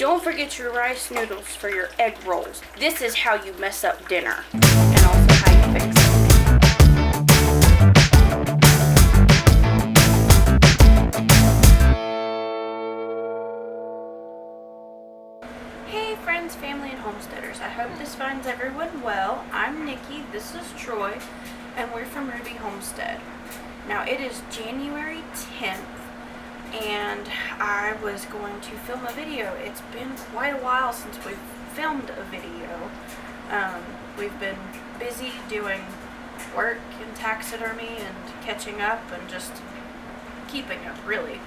Don't forget your rice noodles for your egg rolls. This is how you mess up dinner, and also how you fix it. Hey friends, family, and homesteaders. I hope this finds everyone well. I'm Nikki, this is Troy, and we're from Ruby Homestead. Now it is January 10th, and I was going to film a video. It's been quite a while since we've filmed a video. We've been busy doing work and taxidermy and catching up and just keeping up, really.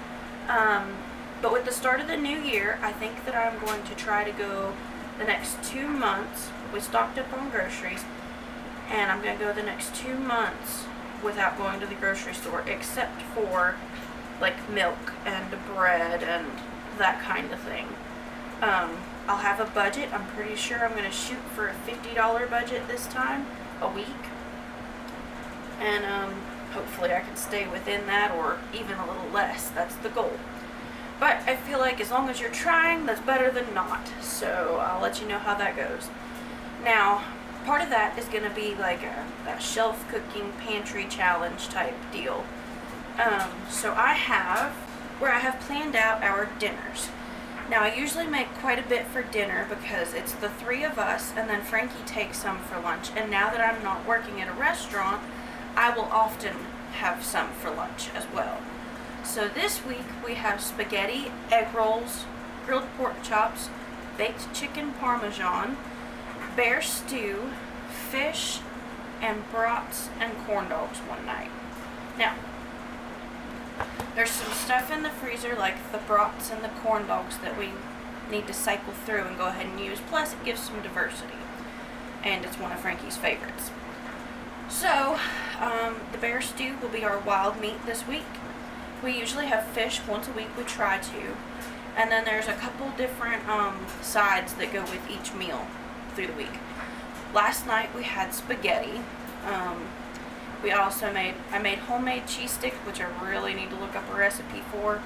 But with the start of the new year, I think that I'm going to try to go the next 2 months. We stocked up on groceries, and I'm going to go the next 2 months without going to the grocery store, except for like milk and bread and that kind of thing. I'll have a budget. I'm pretty sure I'm going to shoot for a $50 budget this time a week, and hopefully I can stay within that or even a little less. That's the goal. But I feel like as long as you're trying, that's better than not. So I'll let you know how that goes. Now, part of that is going to be like a shelf cooking pantry challenge type deal. So I have planned out our dinners. Now I usually make quite a bit for dinner because it's the 3 of us, and then Frankie takes some for lunch. And now that I'm not working at a restaurant, I will often have some for lunch as well. So this week we have spaghetti, egg rolls, grilled pork chops, baked chicken parmesan, bear stew, fish, and brats and corn dogs one night. Now, there's some stuff in the freezer like the brats and the corn dogs that we need to cycle through and go ahead and use. Plus it gives some diversity, and it's one of Frankie's favorites. So the bear stew will be our wild meat this week. We usually have fish once a week. We try to. And then there's a couple different sides that go with each meal through the week. Last night we had spaghetti. I made homemade cheese sticks, which I really need to look up a recipe for.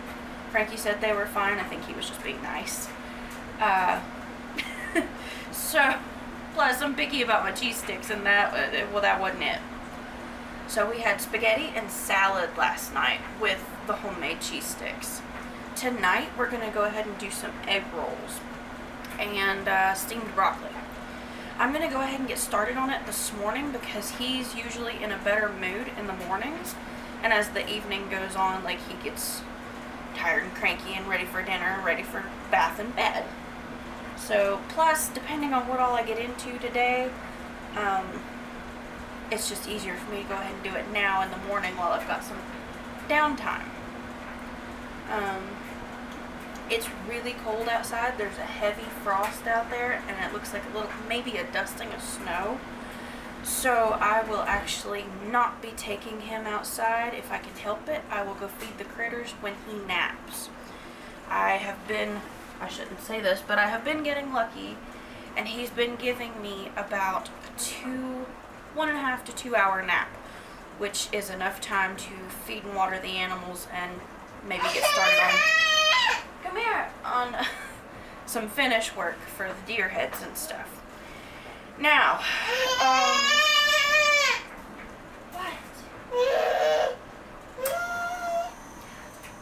Frankie said they were fine. I think he was just being nice. So, plus I'm picky about my cheese sticks, and that wasn't it. So we had spaghetti and salad last night with the homemade cheese sticks. Tonight we're going to go ahead and do some egg rolls and steamed broccoli. I'm going to go ahead and get started on it this morning because he's usually in a better mood in the mornings, and as the evening goes on, like, he gets tired and cranky and ready for dinner, ready for bath and bed. So, plus, depending on what all I get into today, it's just easier for me to go ahead and do it now in the morning while I've got some downtime. It's really cold outside. There's a heavy frost out there, and it looks like maybe a dusting of snow. So I will actually not be taking him outside if I can help it. I will go feed the critters when he naps. I shouldn't say this, but I have been getting lucky, and he's been giving me about 1.5 to 2 hour nap, which is enough time to feed and water the animals and maybe get started on some finish work for the deer heads and stuff. Now,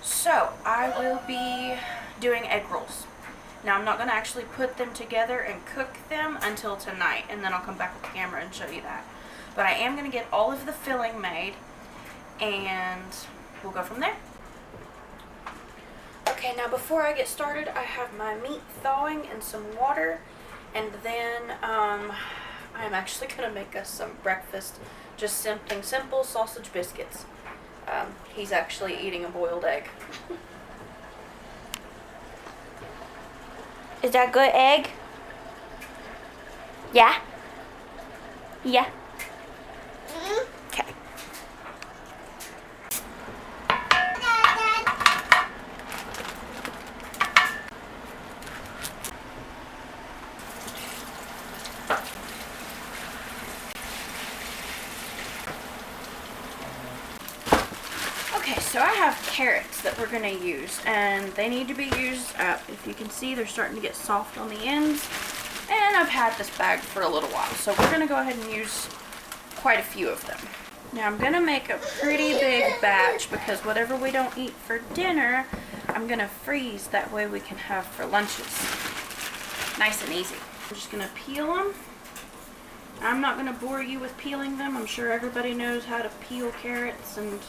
so I will be doing egg rolls. Now I'm not going to actually put them together and cook them until tonight, and then I'll come back with the camera and show you that. But I am going to get all of the filling made, and we'll go from there. Okay, now before I get started, I have my meat thawing in some water, and then I'm actually going to make us some breakfast, just something simple, sausage biscuits. He's actually eating a boiled egg. Is that good egg? Yeah? Yeah? Okay. Okay, so I have carrots that we're gonna use, and they need to be used up. If you can see, they're starting to get soft on the ends, and I've had this bag for a little while, so we're gonna go ahead and use quite a few of them. Now I'm gonna make a pretty big batch because whatever we don't eat for dinner, I'm gonna freeze, that way we can have for lunches. Nice and easy. I'm just gonna peel them. I'm not gonna bore you with peeling them. I'm sure everybody knows how to peel carrots and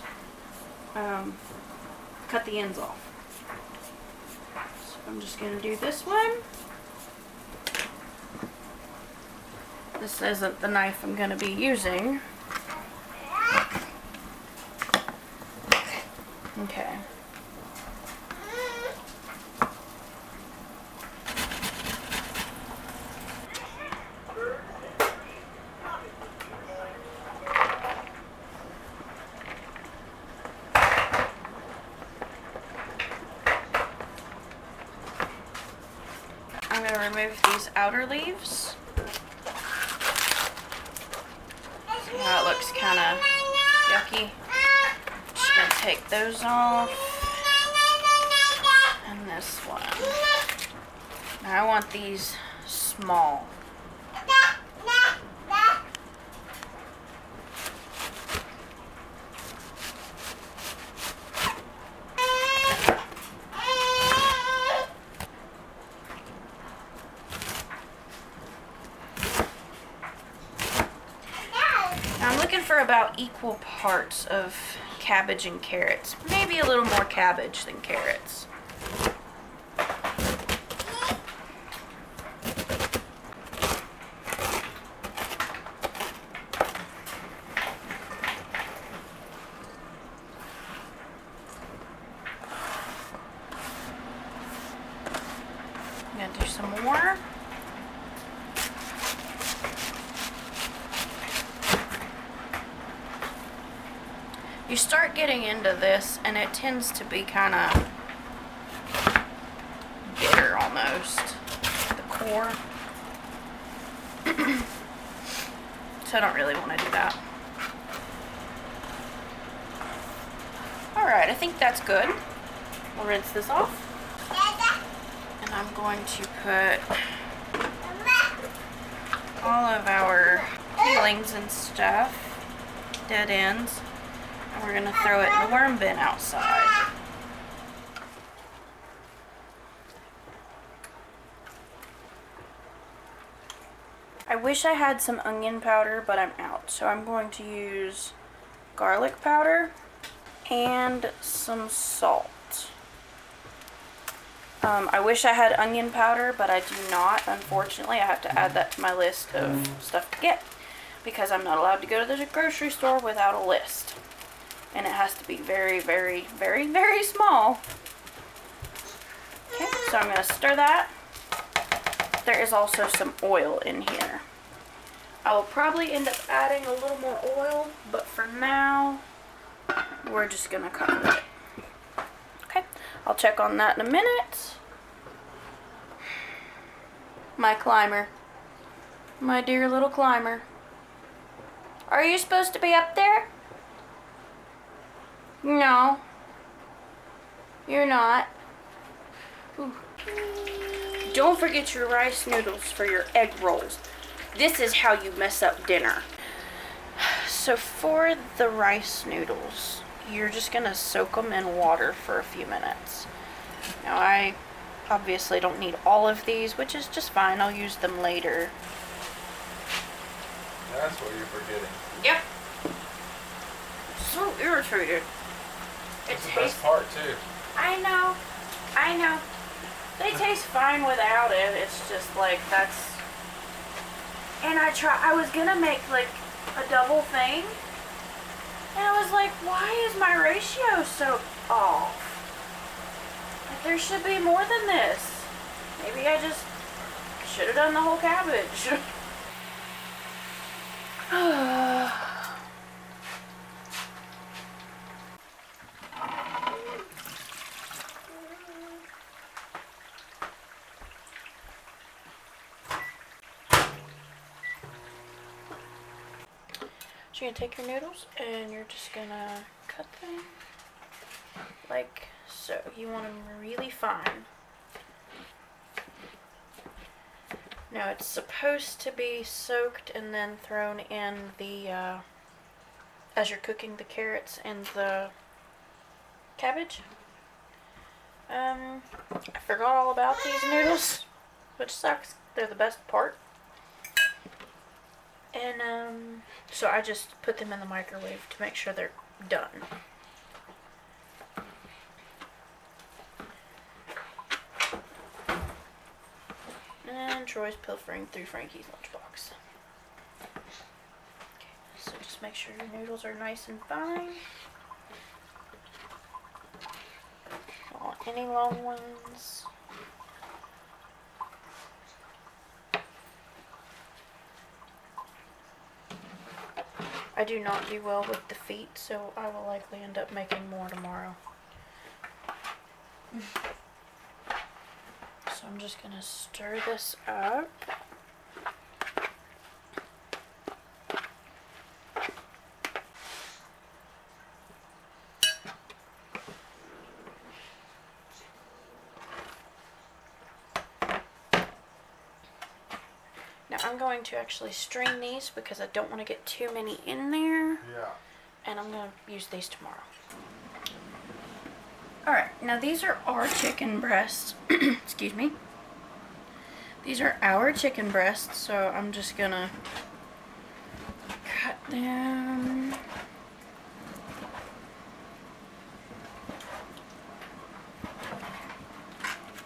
cut the ends off. So I'm just gonna do this one. This isn't the knife I'm gonna be using. Okay. I'm going to remove these outer leaves. See how it looks kind of yucky? Just going to take those off. And this one. Now I want these small. I'm looking for about equal parts of cabbage and carrots. Maybe a little more cabbage than carrots. I'm gonna do some more. You start getting into this and it tends to be kind of bitter almost, the core. So I don't really want to do that. Alright, I think that's good. We'll rinse this off. And I'm going to put all of our peelings and stuff, dead ends, and we're going to throw it in the worm bin outside. I wish I had some onion powder, but I'm out. So I'm going to use garlic powder and some salt. I wish I had onion powder, but I do not. Unfortunately, I have to add that to my list of stuff to get because I'm not allowed to go to the grocery store without a list. And it has to be very, very, very, very small. Okay, so I'm going to stir that. There is also some oil in here. I will probably end up adding a little more oil, but for now, we're just going to cover it. Okay, I'll check on that in a minute. My climber. My dear little climber. Are you supposed to be up there? No. You're not. Ooh. Don't forget your rice noodles for your egg rolls. This is how you mess up dinner. So for the rice noodles, you're just gonna soak them in water for a few minutes. Now I obviously don't need all of these, which is just fine. I'll use them later. That's what you're forgetting. Yep. So irritated. That's the best part too. I know. I know. They taste fine without it. It's just like that's. And I was gonna make like a double thing. And I was like, why is my ratio so off? Like, there should be more than this. Maybe I just should have done the whole cabbage. So you're gonna take your noodles and you're just gonna cut them like so. You want them really fine. Now it's supposed to be soaked and then thrown in the, as you're cooking the carrots and the cabbage. I forgot all about these noodles, which sucks. They're the best part. And, so I just put them in the microwave to make sure they're done. And Troy's pilfering through Frankie's lunchbox. Okay, so just make sure your noodles are nice and fine. Don't want any long ones. I do not do well with the feet, so I will likely end up making more tomorrow. So I'm just gonna stir this up. Now I'm going to actually strain these because I don't want to get too many in there. Yeah. And I'm going to use these tomorrow. Alright, now these are our chicken breasts. Excuse me. These are our chicken breasts, so I'm just going to cut them.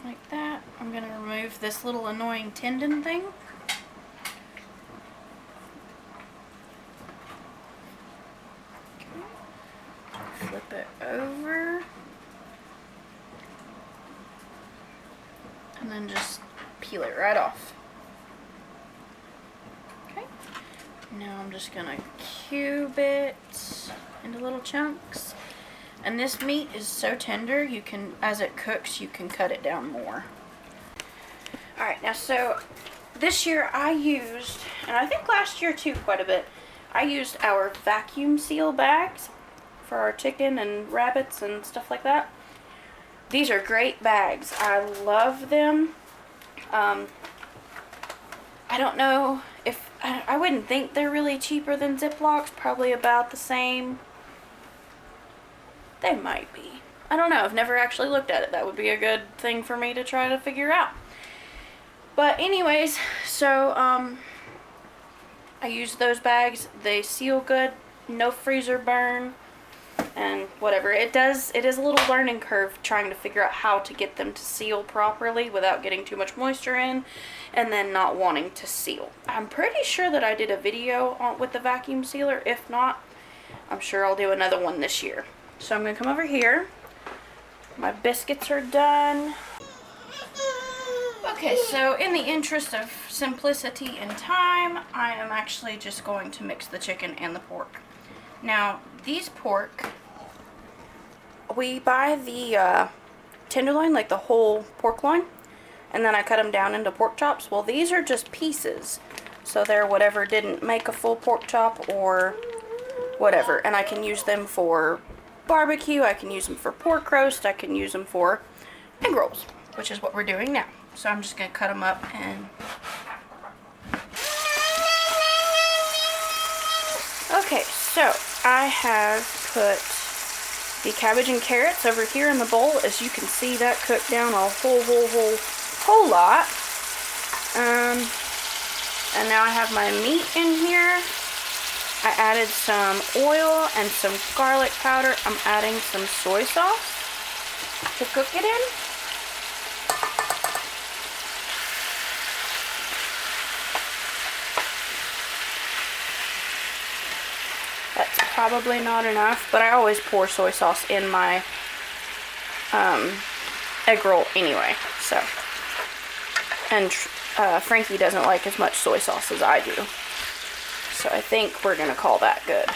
Like that. I'm going to remove this little annoying tendon thing. Flip it over. And then just peel it right off. Okay. Now I'm just going to cube it into little chunks. And this meat is so tender, you can, as it cooks, you can cut it down more. Alright, now so this year I used, and I think last year too quite a bit, I used our vacuum seal bags for our chicken and rabbits and stuff like that. These are great bags. I love them. I don't know if, I wouldn't think they're really cheaper than Ziplocs, probably about the same. They might be. I don't know. I've never actually looked at it. That would be a good thing for me to try to figure out. But anyways, so I used those bags. They seal good, no freezer burn, and whatever. It is a little learning curve trying to figure out how to get them to seal properly without getting too much moisture in and then not wanting to seal. I'm pretty sure that I did a video with the vacuum sealer. If not, I'm sure I'll do another one this year. So I'm going to come over here. My biscuits are done. Okay, so in the interest of simplicity and time, I am actually just going to mix the chicken and the pork. Now, these pork, we buy the tenderloin, like the whole pork loin, and then I cut them down into pork chops. Well, these are just pieces, so they're whatever didn't make a full pork chop or whatever, and I can use them for barbecue, I can use them for pork roast, I can use them for egg rolls, which is what we're doing now. So I'm just going to cut them up and... Okay, so I have put the cabbage and carrots over here in the bowl. As you can see, that cooked down a whole lot. And now I have my meat in here. I added some oil and some garlic powder. I'm adding some soy sauce to cook it in. That's probably not enough, but I always pour soy sauce in my egg roll anyway. So, and Frankie doesn't like as much soy sauce as I do. So I think we're gonna call that good.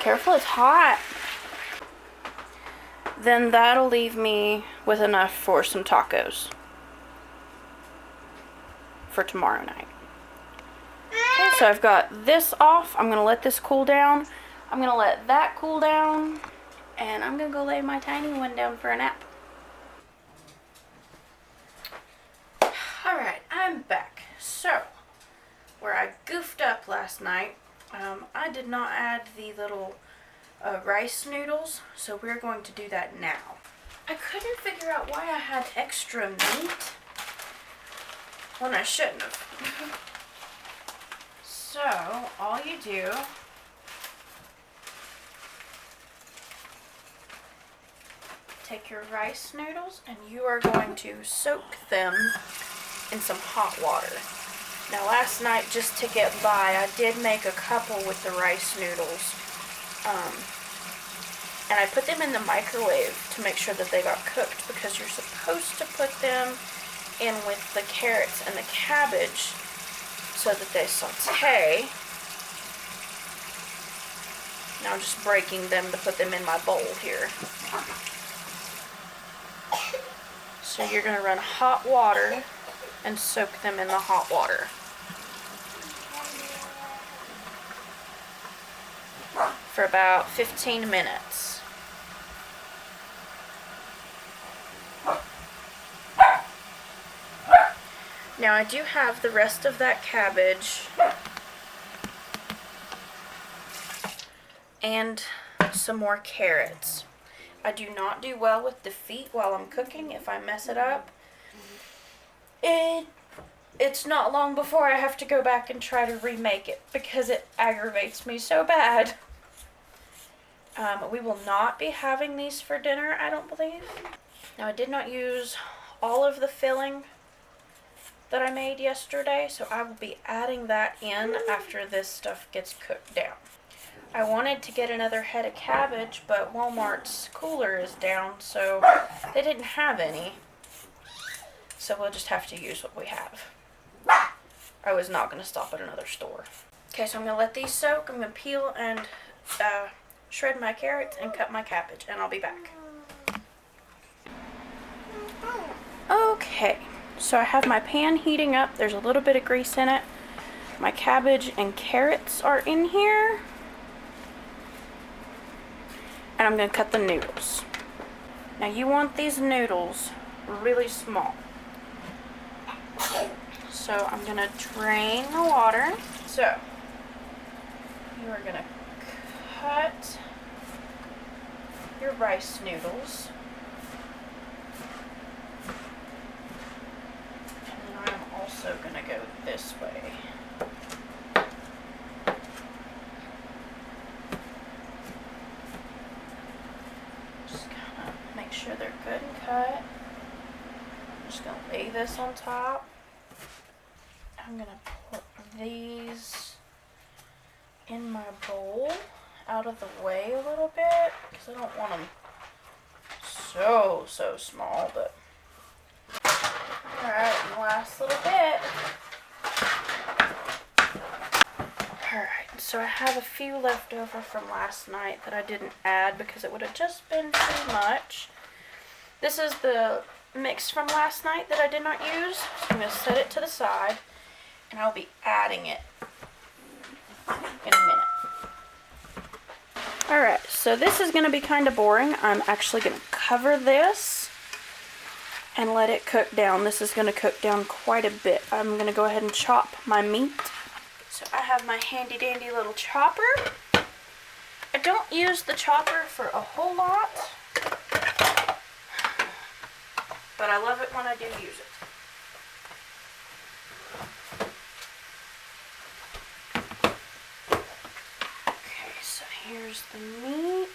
Careful, it's hot. Then that'll leave me with enough for some tacos for tomorrow night. Okay, so I've got this off. I'm gonna let this cool down. I'm gonna let that cool down. And I'm gonna go lay my tiny one down for a nap. Alright, I'm back. So, where I goofed up last night, I did not add the little rice noodles, so we're going to do that now. I couldn't figure out why I had extra meat when I shouldn't have. So, all you do take your rice noodles and you are going to soak them in some hot water. Now last night, just to get by, I did make a couple with the rice noodles. And I put them in the microwave to make sure that they got cooked, because you're supposed to put them in with the carrots and the cabbage so that they saute. Now I'm just breaking them to put them in my bowl here. So you're going to run hot water and soak them in the hot water. For about 15 minutes. Now I do have the rest of that cabbage and some more carrots. I do not do well with the feet while I'm cooking. If I mess it up, it's not long before I have to go back and try to remake it because it aggravates me so bad. We will not be having these for dinner, I don't believe. Now I did not use all of the filling that I made yesterday, so I will be adding that in after this stuff gets cooked down. I wanted to get another head of cabbage, but Walmart's cooler is down, so they didn't have any. So we'll just have to use what we have. I was not going to stop at another store. Okay, so I'm going to let these soak. I'm going to peel and shred my carrots and cut my cabbage, and I'll be back. Okay, so I have my pan heating up. There's a little bit of grease in it. My cabbage and carrots are in here. And I'm going to cut the noodles. Now you want these noodles really small. So I'm going to drain the water. So you are going to cut your rice noodles. And then I'm also going to go this way. Make sure they're good and cut. I'm just going to lay this on top. I'm going to put these in my bowl out of the way a little bit because I don't want them so small, but alright, last little bit. Alright, so I have a few left over from last night that I didn't add because it would have just been too much. This is the mix from last night that I did not use. So I'm going to set it to the side and I'll be adding it in a minute. Alright, so this is going to be kind of boring. I'm actually going to cover this and let it cook down. This is going to cook down quite a bit. I'm going to go ahead and chop my meat. So I have my handy dandy little chopper. I don't use the chopper for a whole lot, but I love it when I do use it. Okay, so here's the meat.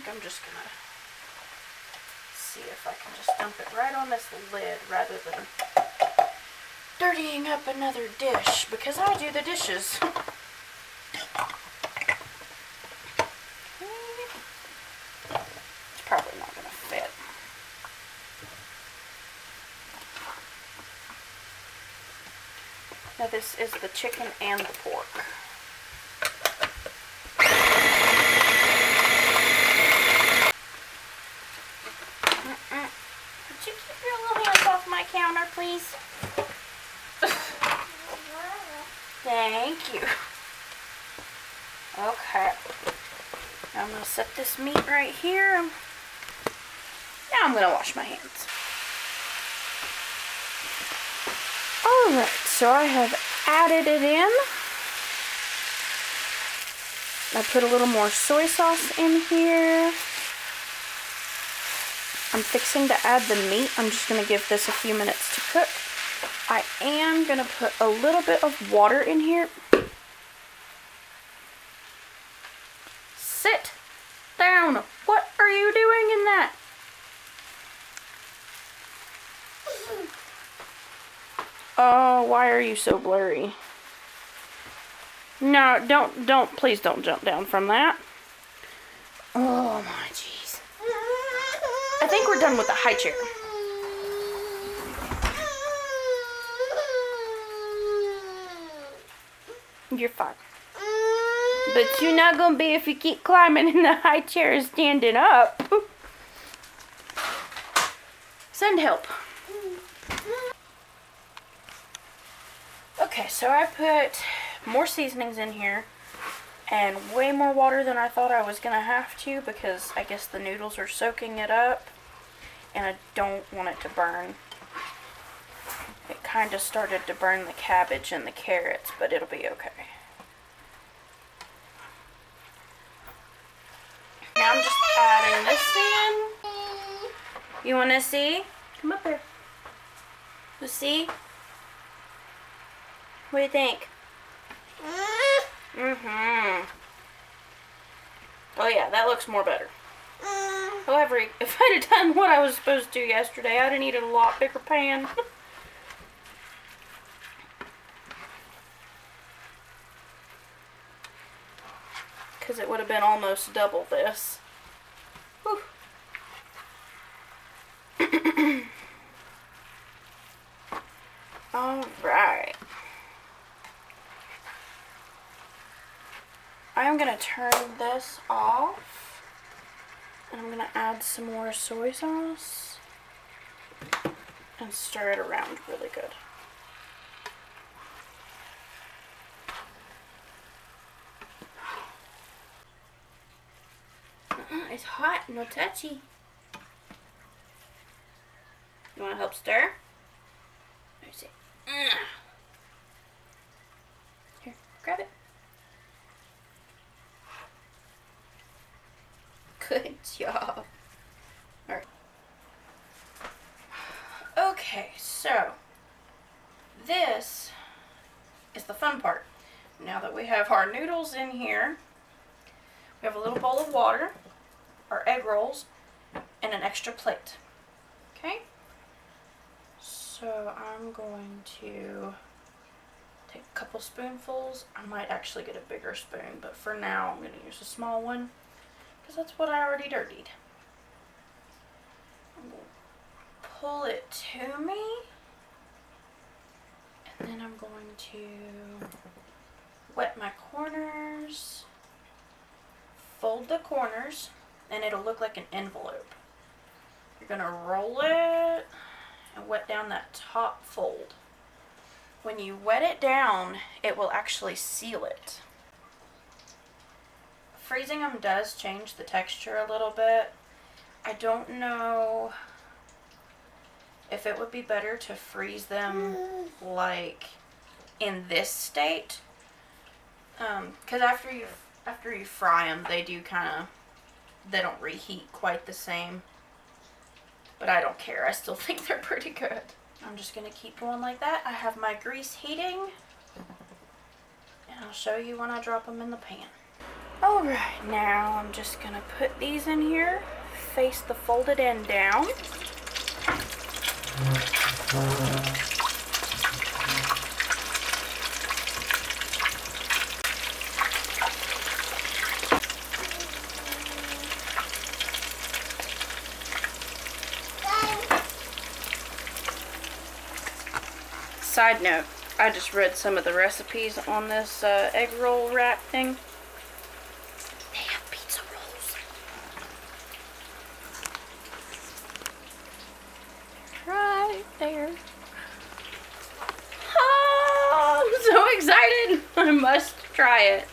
I'm just gonna see if I can just dump it right on this lid rather than dirtying up another dish, because I do the dishes. It's probably not gonna fit. Now this is the chicken and the pork. Could you keep your little hands off my counter, please? Thank you. Okay. Now I'm going to set this meat right here. Now I'm going to wash my hands. Alright, so I have added it in. I put a little more soy sauce in here. I'm fixing to add the meat. I'm just going to give this a few minutes to cook. I am going to put a little bit of water in here. Sit down. What are you doing in that? Oh, why are you so blurry? No, don't, please don't jump down from that. Oh my jeez. I think we're done with the high chair. You're fine. But you're not gonna be if you keep climbing in the high chair and standing up. Send help. Okay, so I put more seasonings in here and way more water than I thought I was gonna have to because I guess the noodles are soaking it up and I don't want it to burn. It kind of started to burn the cabbage and the carrots, but it'll be okay. Now I'm just adding this in. You want to see? Come up here. You see? What do you think? Mm-hmm. Oh yeah, that looks more better. However, if I'd have done what I was supposed to yesterday, I'd have needed a lot bigger pan. Because it would have been almost double this. Whew. Alright. I'm going to turn this off. And I'm going to add some more soy sauce. And stir it around really good. It's hot, no touchy. You want to help stir? Let me see. Here, grab it. Good job. Alright. Okay, so this is the fun part. Now that we have our noodles in here, we have a little bowl of water, our egg rolls, and an extra plate. Okay? So I'm going to take a couple spoonfuls. I might actually get a bigger spoon, but for now I'm going to use a small one because that's what I already dirtied. I'm going to pull it to me, and then I'm going to wet my corners, fold the corners, and it'll look like an envelope. You're going to roll it and wet down that top fold. When you wet it down, it will actually seal it. Freezing them does change the texture a little bit. I don't know if it would be better to freeze them like in this state. Because after you fry them, they don't reheat quite the same. But I don't care. I still think they're pretty good. I'm just going to keep going like that. I have my grease heating. And I'll show you when I drop them in the pan. Alright, now I'm just going to put these in here. Face the folded end down. Side note, I just read some of the recipes on this egg roll rack thing. They have pizza rolls. Right there. Oh, I'm so excited. I must try it.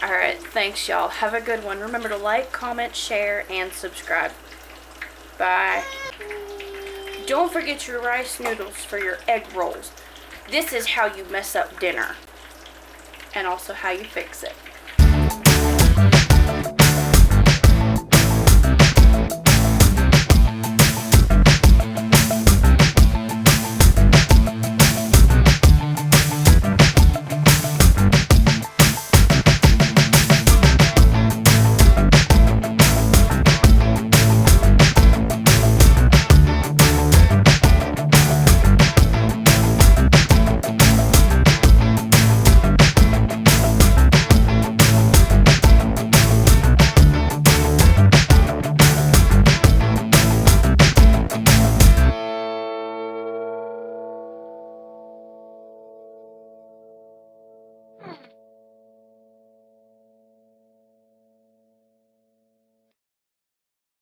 Alright, thanks y'all. Have a good one. Remember to like, comment, share, and subscribe. Bye. Don't forget your rice noodles for your egg rolls. This is how you mess up dinner. And also how you fix it.